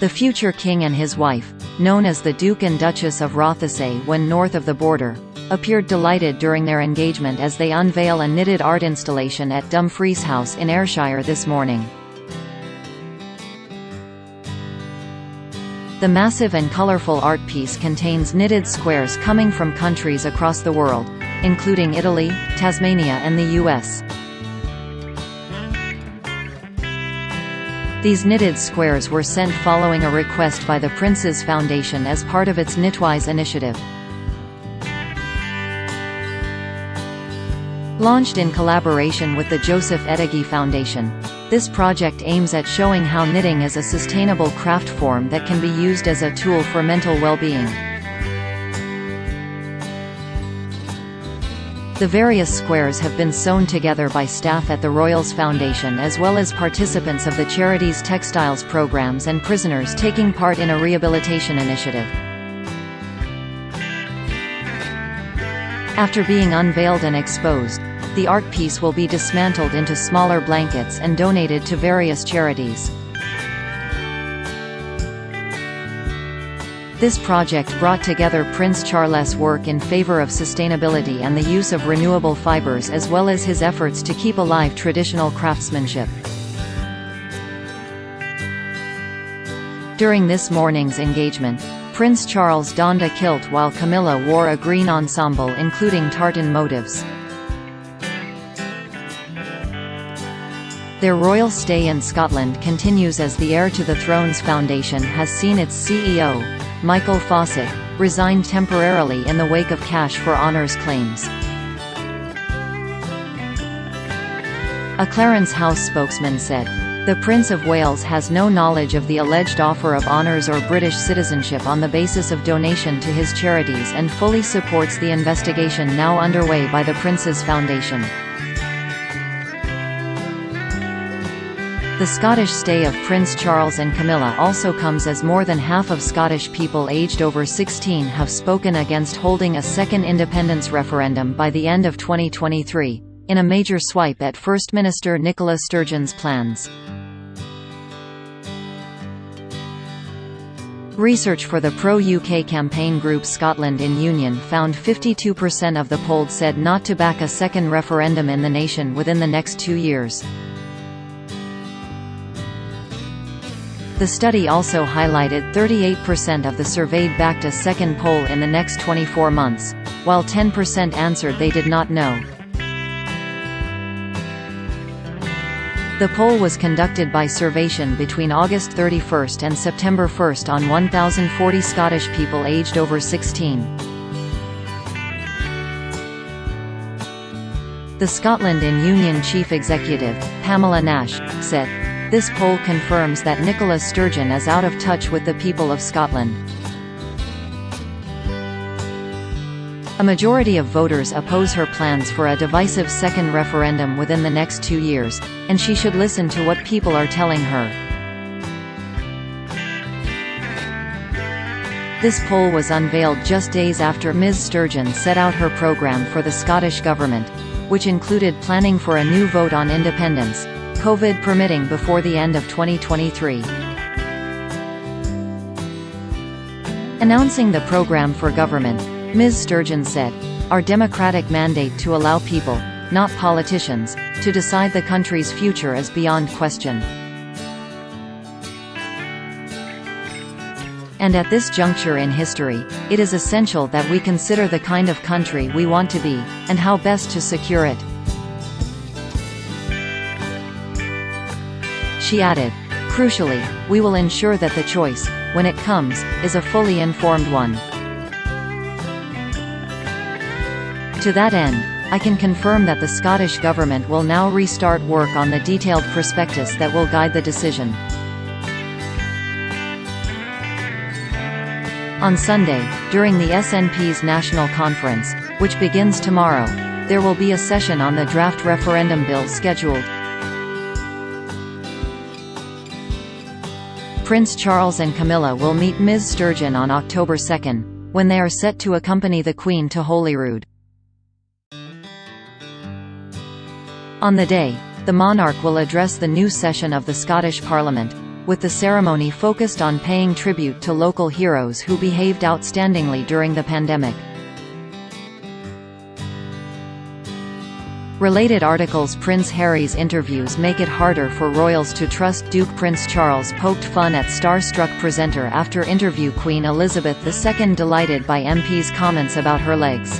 The future king and his wife, known as the Duke and Duchess of Rothesay when north of the border, appeared delighted during their engagement as they unveil a knitted art installation at Dumfries House in Ayrshire this morning. The massive and colourful art piece contains knitted squares coming from countries across the world, including Italy, Tasmania and the US. These knitted squares were sent following a request by the Prince's Foundation as part of its Knitwise initiative. Launched in collaboration with the Joseph Ettedgui Foundation, this project aims at showing how knitting is a sustainable craft form that can be used as a tool for mental well-being. The various squares have been sewn together by staff at the Royals Foundation as well as participants of the charity's textiles programs and prisoners taking part in a rehabilitation initiative. After being unveiled and exposed, the art piece will be dismantled into smaller blankets and donated to various charities. This project brought together Prince Charles' work in favor of sustainability and the use of renewable fibers as well as his efforts to keep alive traditional craftsmanship. During this morning's engagement, Prince Charles donned a kilt while Camilla wore a green ensemble including tartan motifs. Their royal stay in Scotland continues as the Heir to the Throne's Foundation has seen its CEO, Michael Fawcett, resign temporarily in the wake of cash for honours claims. A Clarence House spokesman said, "The Prince of Wales has no knowledge of the alleged offer of honours or British citizenship on the basis of donation to his charities and fully supports the investigation now underway by the Prince's Foundation." The Scottish stay of Prince Charles and Camilla also comes as more than half of Scottish people aged over 16 have spoken against holding a second independence referendum by the end of 2023, in a major swipe at First Minister Nicola Sturgeon's plans. Research for the pro-UK campaign group Scotland in Union found 52% of the polled said not to back a second referendum in the nation within the next 2 years. The study also highlighted 38% of the surveyed backed a second poll in the next 24 months, while 10% answered they did not know. The poll was conducted by Survation between August 31 and September 1 on 1,040 Scottish people aged over 16. The Scotland in Union Chief Executive, Pamela Nash, said, "This poll confirms that Nicola Sturgeon is out of touch with the people of Scotland." A majority of voters oppose her plans for a divisive second referendum within the next 2 years, and she should listen to what people are telling her. This poll was unveiled just days after Ms. Sturgeon set out her programme for the Scottish Government, which included planning for a new vote on independence, COVID permitting, before the end of 2023. Announcing the programme for government, Ms. Sturgeon said, "Our democratic mandate to allow people, not politicians, to decide the country's future is beyond question. And at this juncture in history, it is essential that we consider the kind of country we want to be, and how best to secure it." She added, "Crucially, we will ensure that the choice, when it comes, is a fully informed one. To that end, I can confirm that the Scottish Government will now restart work on the detailed prospectus that will guide the decision." On Sunday, during the SNP's National Conference, which begins tomorrow, there will be a session on the draft referendum bill scheduled. Prince Charles and Camilla will meet Ms. Sturgeon on October 2, when they are set to accompany the Queen to Holyrood. On the day, the monarch will address the new session of the Scottish Parliament, with the ceremony focused on paying tribute to local heroes who behaved outstandingly during the pandemic. Related articles. Prince Harry's interviews make it harder for royals to trust Duke. Prince Charles poked fun at star-struck presenter after interview. Queen Elizabeth II delighted by MP's comments about her legs.